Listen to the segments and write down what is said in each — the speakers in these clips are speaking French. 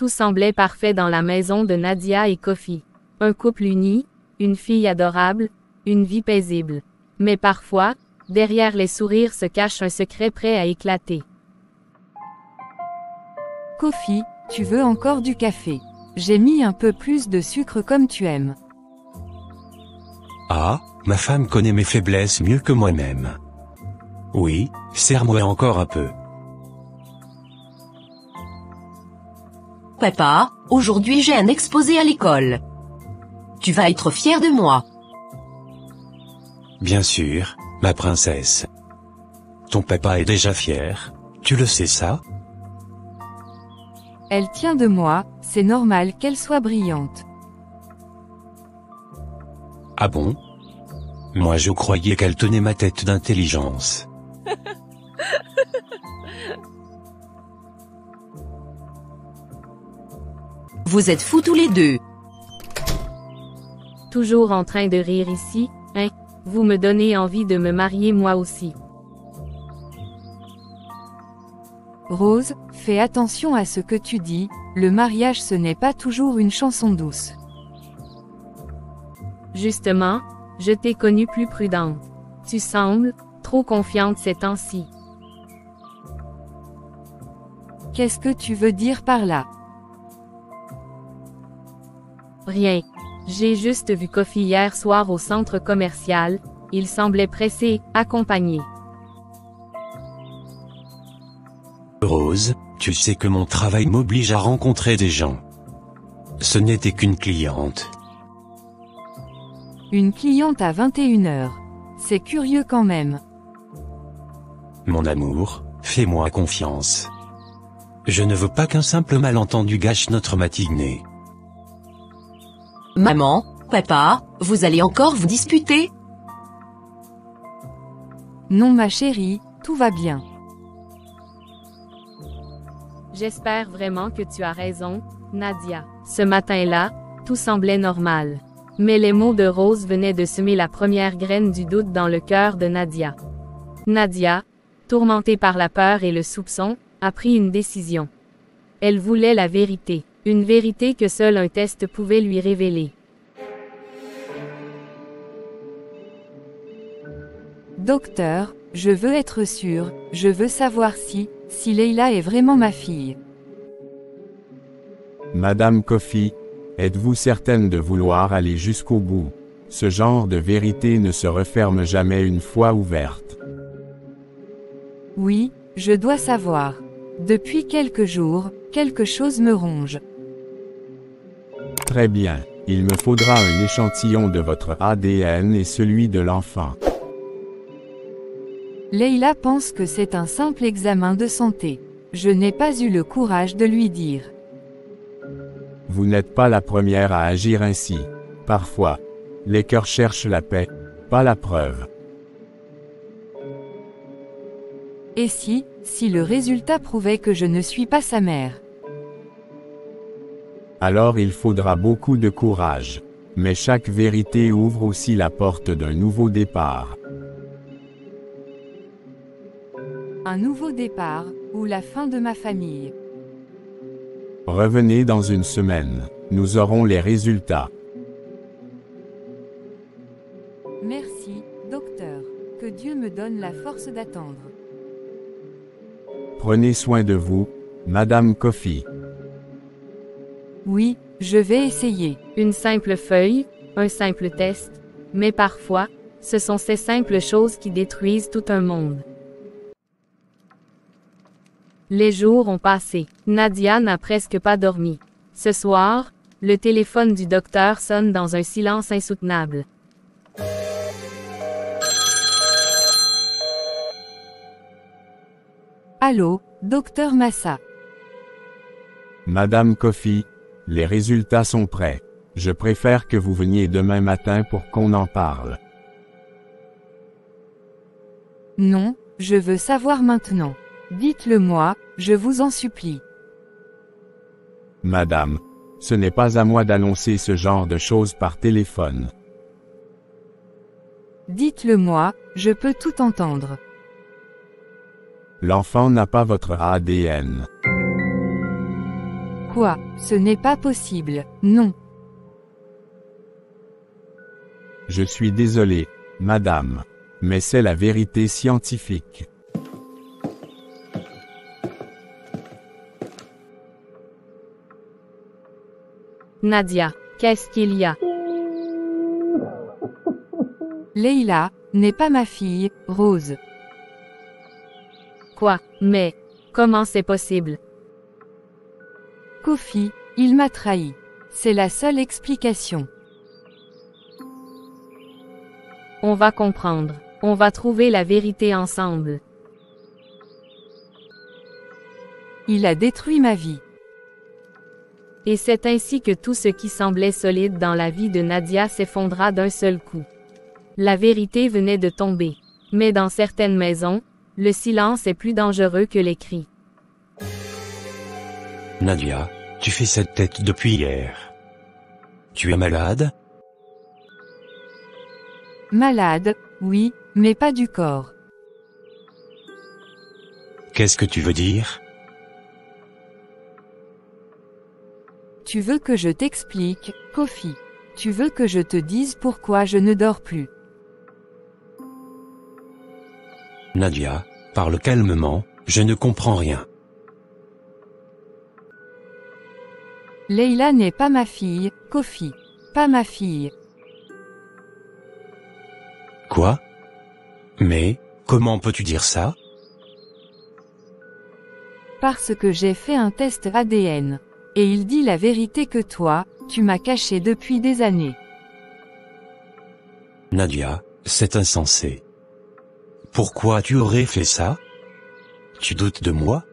Tout semblait parfait dans la maison de Nadia et Kofi. Un couple uni, une fille adorable, une vie paisible. Mais parfois, derrière les sourires se cache un secret prêt à éclater. Kofi, tu veux encore du café? J'ai mis un peu plus de sucre comme tu aimes. Ah, ma femme connaît mes faiblesses mieux que moi-même. Oui, serre-moi encore un peu. Papa, aujourd'hui j'ai un exposé à l'école. Tu vas être fier de moi. Bien sûr, ma princesse. Ton papa est déjà fier, tu le sais ça? Elle tient de moi, c'est normal qu'elle soit brillante. Ah bon? Moi je croyais qu'elle tenait ma tête d'intelligence. Vous êtes fous tous les deux. Toujours en train de rire ici, hein? Vous me donnez envie de me marier moi aussi. Rose, fais attention à ce que tu dis, le mariage ce n'est pas toujours une chanson douce. Justement, je t'ai connue plus prudente. Tu sembles trop confiante ces temps-ci. Qu'est-ce que tu veux dire par là? Rien. J'ai juste vu Kofi hier soir au centre commercial, il semblait pressé, accompagné. Rose, tu sais que mon travail m'oblige à rencontrer des gens. Ce n'était qu'une cliente. Une cliente à 21h. C'est curieux quand même. Mon amour, fais-moi confiance. Je ne veux pas qu'un simple malentendu gâche notre matinée. Maman, papa, vous allez encore vous disputer? Non ma chérie, tout va bien. J'espère vraiment que tu as raison, Nadia. Ce matin-là, tout semblait normal. Mais les mots de Rose venaient de semer la première graine du doute dans le cœur de Nadia. Nadia, tourmentée par la peur et le soupçon, a pris une décision. Elle voulait la vérité, une vérité que seul un test pouvait lui révéler. Docteur, je veux être sûre, je veux savoir si Leila est vraiment ma fille. Madame Kofi, êtes-vous certaine de vouloir aller jusqu'au bout? Ce genre de vérité ne se referme jamais une fois ouverte. Oui, je dois savoir. Depuis quelques jours, quelque chose me ronge. Très bien, il me faudra un échantillon de votre ADN et celui de l'enfant. Leila pense que c'est un simple examen de santé. Je n'ai pas eu le courage de lui dire. Vous n'êtes pas la première à agir ainsi. Parfois, les cœurs cherchent la paix, pas la preuve. Et si le résultat prouvait que je ne suis pas sa mère? Alors il faudra beaucoup de courage. Mais chaque vérité ouvre aussi la porte d'un nouveau départ. Un nouveau départ, ou la fin de ma famille. Revenez dans une semaine. Nous aurons les résultats. Merci, docteur. Que Dieu me donne la force d'attendre. Prenez soin de vous, Madame Kofi. Oui, je vais essayer. Une simple feuille, un simple test, mais parfois, ce sont ces simples choses qui détruisent tout un monde. Les jours ont passé. Nadia n'a presque pas dormi. Ce soir, le téléphone du docteur sonne dans un silence insoutenable. Allô, docteur Massa. Madame Kofi, les résultats sont prêts. Je préfère que vous veniez demain matin pour qu'on en parle. Non, je veux savoir maintenant. Dites-le-moi, je vous en supplie. Madame, ce n'est pas à moi d'annoncer ce genre de choses par téléphone. Dites-le-moi, je peux tout entendre. L'enfant n'a pas votre ADN. Quoi? Ce n'est pas possible, non. Je suis désolé, madame. Mais c'est la vérité scientifique. Nadia, qu'est-ce qu'il y a? Leila n'est pas ma fille, Rose. Quoi? Mais, comment c'est possible? Kofi, il m'a trahi. C'est la seule explication. On va comprendre. On va trouver la vérité ensemble. Il a détruit ma vie. Et c'est ainsi que tout ce qui semblait solide dans la vie de Nadia s'effondra d'un seul coup. La vérité venait de tomber. Mais dans certaines maisons, le silence est plus dangereux que les cris. Nadia, tu fais cette tête depuis hier. Tu es malade? Malade, oui, mais pas du corps. Qu'est-ce que tu veux dire? Tu veux que je t'explique, Kofi. Tu veux que je te dise pourquoi je ne dors plus. Nadia, parle calmement, je ne comprends rien. Leila n'est pas ma fille, Kofi. Pas ma fille. Quoi? Mais, comment peux-tu dire ça? Parce que j'ai fait un test ADN. Et il dit la vérité que toi, tu m'as caché depuis des années. Nadia, c'est insensé. Pourquoi tu aurais fait ça? Tu doutes de moi?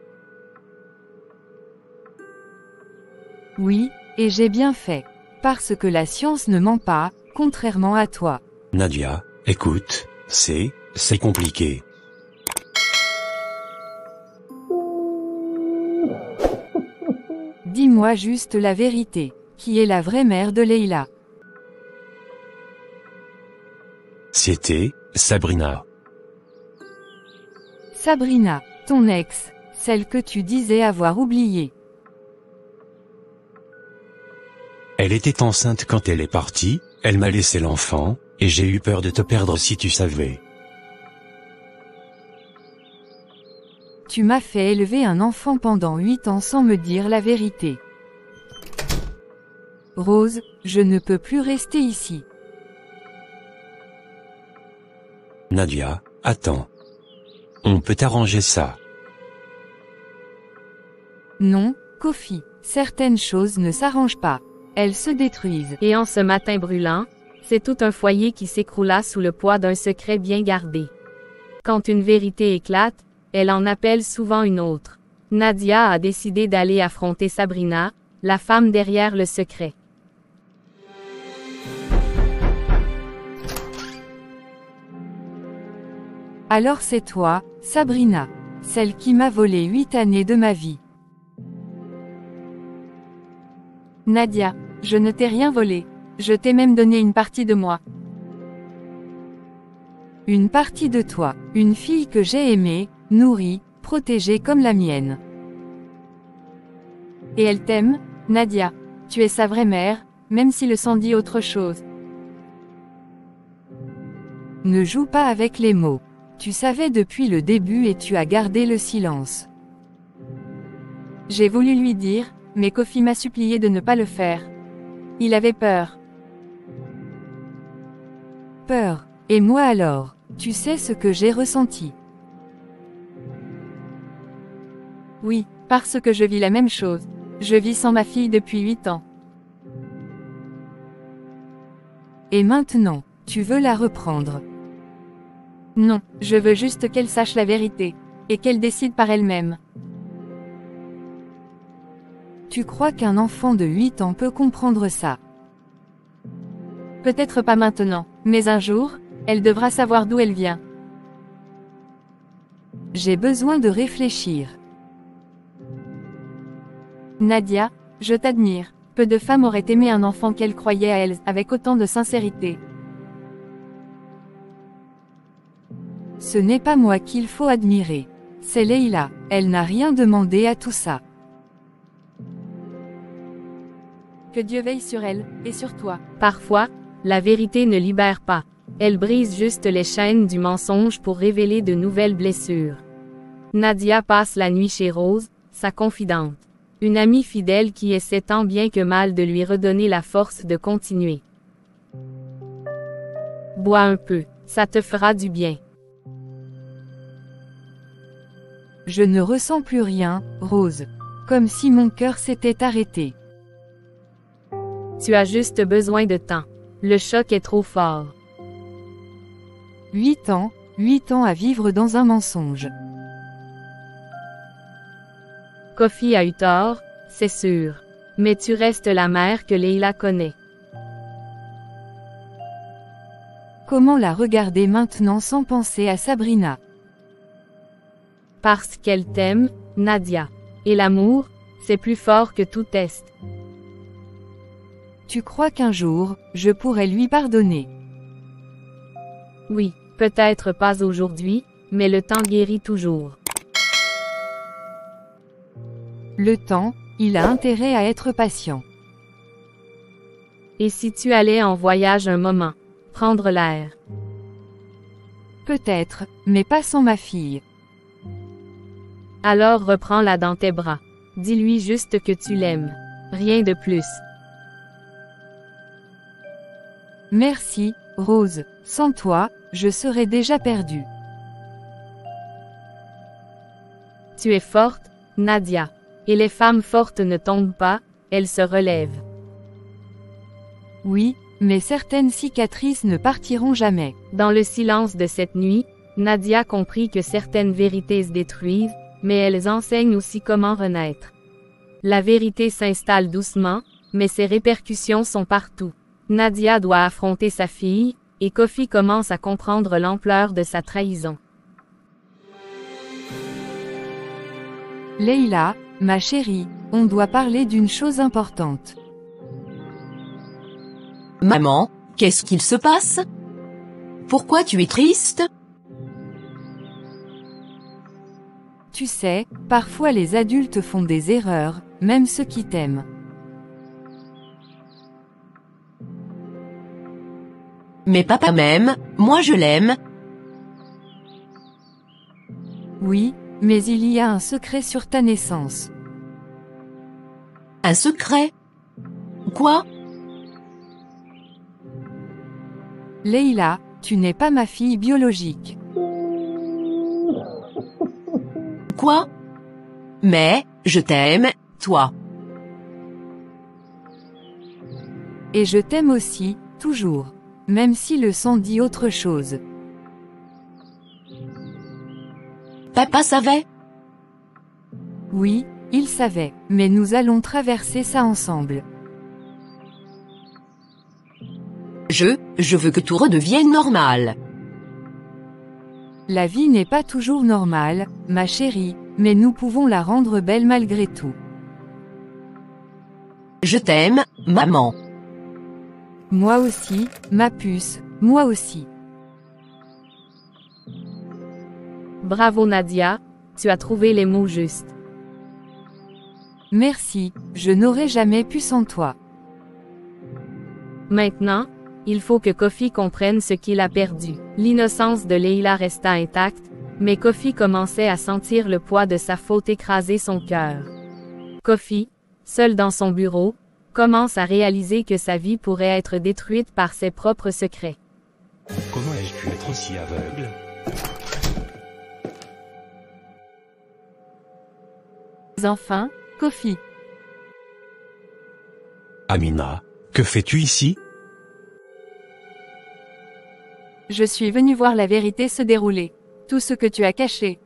Oui, et j'ai bien fait. Parce que la science ne ment pas, contrairement à toi. Nadia, écoute, c'est compliqué. Dis-moi juste la vérité. Qui est la vraie mère de Leila? C'était Sabrina. Sabrina, ton ex, celle que tu disais avoir oubliée. Elle était enceinte quand elle est partie, elle m'a laissé l'enfant, et j'ai eu peur de te perdre si tu savais. Tu m'as fait élever un enfant pendant 8 ans sans me dire la vérité. Rose, je ne peux plus rester ici. Nadia, attends. On peut arranger ça. Non, Kofi, certaines choses ne s'arrangent pas. Elles se détruisent. Et en ce matin brûlant, c'est tout un foyer qui s'écroula sous le poids d'un secret bien gardé. Quand une vérité éclate, elle en appelle souvent une autre. Nadia a décidé d'aller affronter Sabrina, la femme derrière le secret. Alors c'est toi, Sabrina. Celle qui m'a volé 8 années de ma vie. Nadia, je ne t'ai rien volé. Je t'ai même donné une partie de moi. Une partie de toi, une fille que j'ai aimée, nourrie, protégée comme la mienne. Et elle t'aime, Nadia. Tu es sa vraie mère, même si le sang dit autre chose. Ne joue pas avec les mots. Tu savais depuis le début et tu as gardé le silence. J'ai voulu lui dire, mais Kofi m'a supplié de ne pas le faire. Il avait peur. Peur. Et moi alors, tu sais ce que j'ai ressenti. Oui, parce que je vis la même chose. Je vis sans ma fille depuis 8 ans. Et maintenant, tu veux la reprendre. Non, je veux juste qu'elle sache la vérité. Et qu'elle décide par elle-même. Tu crois qu'un enfant de 8 ans peut comprendre ça? Peut-être pas maintenant, mais un jour, elle devra savoir d'où elle vient. J'ai besoin de réfléchir. Nadia, je t'admire. Peu de femmes auraient aimé un enfant qu'elles croyaient à elles, avec autant de sincérité. Ce n'est pas moi qu'il faut admirer. C'est Leila, elle n'a rien demandé à tout ça. Que Dieu veille sur elle, et sur toi. Parfois, la vérité ne libère pas. Elle brise juste les chaînes du mensonge pour révéler de nouvelles blessures. Nadia passe la nuit chez Rose, sa confidente. Une amie fidèle qui essaie tant bien que mal de lui redonner la force de continuer. Bois un peu, ça te fera du bien. Je ne ressens plus rien, Rose. Comme si mon cœur s'était arrêté. Tu as juste besoin de temps. Le choc est trop fort. 8 ans à vivre dans un mensonge. Kofi a eu tort, c'est sûr. Mais tu restes la mère que Leila connaît. Comment la regarder maintenant sans penser à Sabrina? Parce qu'elle t'aime, Nadia. Et l'amour, c'est plus fort que tout test. Tu crois qu'un jour, je pourrais lui pardonner? Oui, peut-être pas aujourd'hui, mais le temps guérit toujours. Le temps, il a intérêt à être patient. Et si tu allais en voyage un moment? Prendre l'air. Peut-être, mais pas sans ma fille. Alors reprends-la dans tes bras. Dis-lui juste que tu l'aimes. Rien de plus. Merci, Rose. Sans toi, je serais déjà perdue. Tu es forte, Nadia. Et les femmes fortes ne tombent pas, elles se relèvent. Oui, mais certaines cicatrices ne partiront jamais. Dans le silence de cette nuit, Nadia comprit que certaines vérités se détruisent, mais elles enseignent aussi comment renaître. La vérité s'installe doucement, mais ses répercussions sont partout. Nadia doit affronter sa fille, et Kofi commence à comprendre l'ampleur de sa trahison. Leila, ma chérie, on doit parler d'une chose importante. Maman, qu'est-ce qu'il se passe? Pourquoi tu es triste? Tu sais, parfois les adultes font des erreurs, même ceux qui t'aiment. Mais papa m'aime, moi je l'aime. Oui, mais il y a un secret sur ta naissance. Un secret? Quoi? Leila, tu n'es pas ma fille biologique. Quoi? Mais, je t'aime, toi. Et je t'aime aussi, toujours. Même si le sang dit autre chose. Papa savait? Oui, il savait, mais nous allons traverser ça ensemble. Je veux que tout redevienne normal. La vie n'est pas toujours normale, ma chérie, mais nous pouvons la rendre belle malgré tout. Je t'aime, maman. Moi aussi, ma puce, moi aussi. Bravo Nadia, tu as trouvé les mots justes. Merci, je n'aurais jamais pu sans toi. Maintenant, il faut que Kofi comprenne ce qu'il a perdu. L'innocence de Leila resta intacte, mais Kofi commençait à sentir le poids de sa faute écraser son cœur. Kofi, seul dans son bureau, commence à réaliser que sa vie pourrait être détruite par ses propres secrets. Comment ai-je pu être aussi aveugle? Enfin, Kofi. Amina, que fais-tu ici? Je suis venu voir la vérité se dérouler. Tout ce que tu as caché.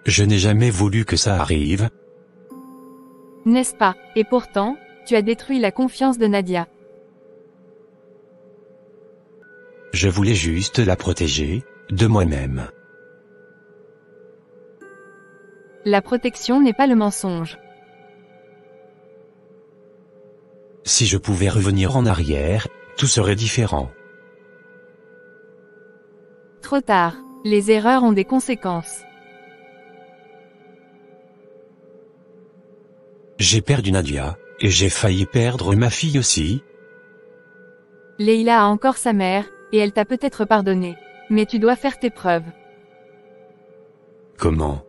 Je n'ai jamais voulu que ça arrive. N'est-ce pas? Et pourtant, tu as détruit la confiance de Nadia. Je voulais juste la protéger, de moi-même. La protection n'est pas le mensonge. Si je pouvais revenir en arrière, tout serait différent. Trop tard. Les erreurs ont des conséquences. J'ai perdu Nadia, et j'ai failli perdre ma fille aussi. Leïla a encore sa mère, et elle t'a peut-être pardonné. Mais tu dois faire tes preuves. Comment?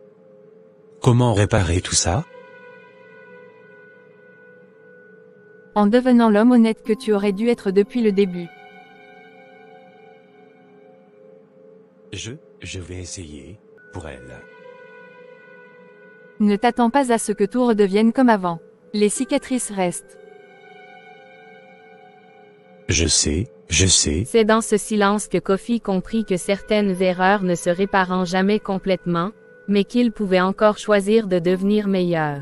Comment réparer tout ça? En devenant l'homme honnête que tu aurais dû être depuis le début. Je vais essayer, pour elle. Ne t'attends pas à ce que tout redevienne comme avant. Les cicatrices restent. Je sais. C'est dans ce silence que Kofi comprit que certaines erreurs ne se réparant jamais complètement, mais qu'il pouvait encore choisir de devenir meilleur.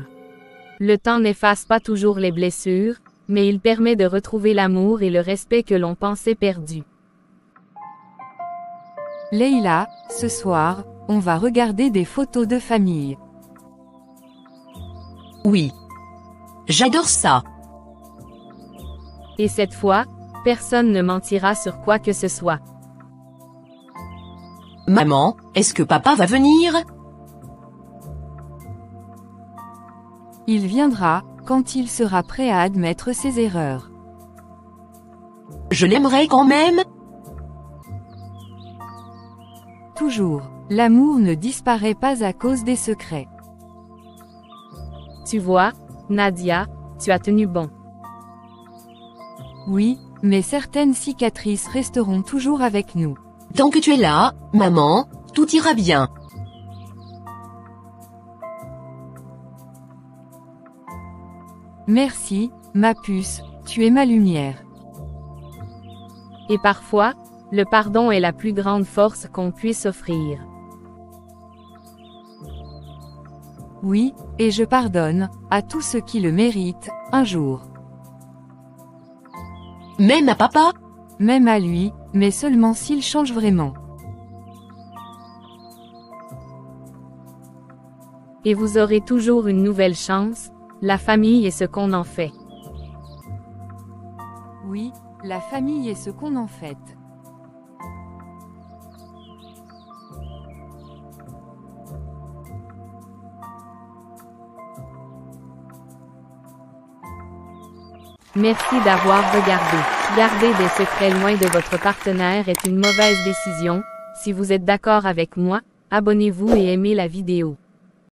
Le temps n'efface pas toujours les blessures, mais il permet de retrouver l'amour et le respect que l'on pensait perdus. Leïla, ce soir, on va regarder des photos de famille. Oui. J'adore ça. Et cette fois, personne ne mentira sur quoi que ce soit. Maman, est-ce que papa va venir? Il viendra, quand il sera prêt à admettre ses erreurs. Je l'aimerais quand même. Toujours, l'amour ne disparaît pas à cause des secrets. Tu vois, Nadia, tu as tenu bon. Oui, mais certaines cicatrices resteront toujours avec nous. Tant que tu es là, maman, tout ira bien. Merci, ma puce, tu es ma lumière. Et parfois, le pardon est la plus grande force qu'on puisse offrir. Oui, et je pardonne, à tous ceux qui le méritent, un jour. Même à papa? Même à lui, mais seulement s'il change vraiment. Et vous aurez toujours une nouvelle chance, la famille est ce qu'on en fait. Oui, la famille est ce qu'on en fait. Merci d'avoir regardé. Garder des secrets loin de votre partenaire est une mauvaise décision. Si vous êtes d'accord avec moi, abonnez-vous et aimez la vidéo.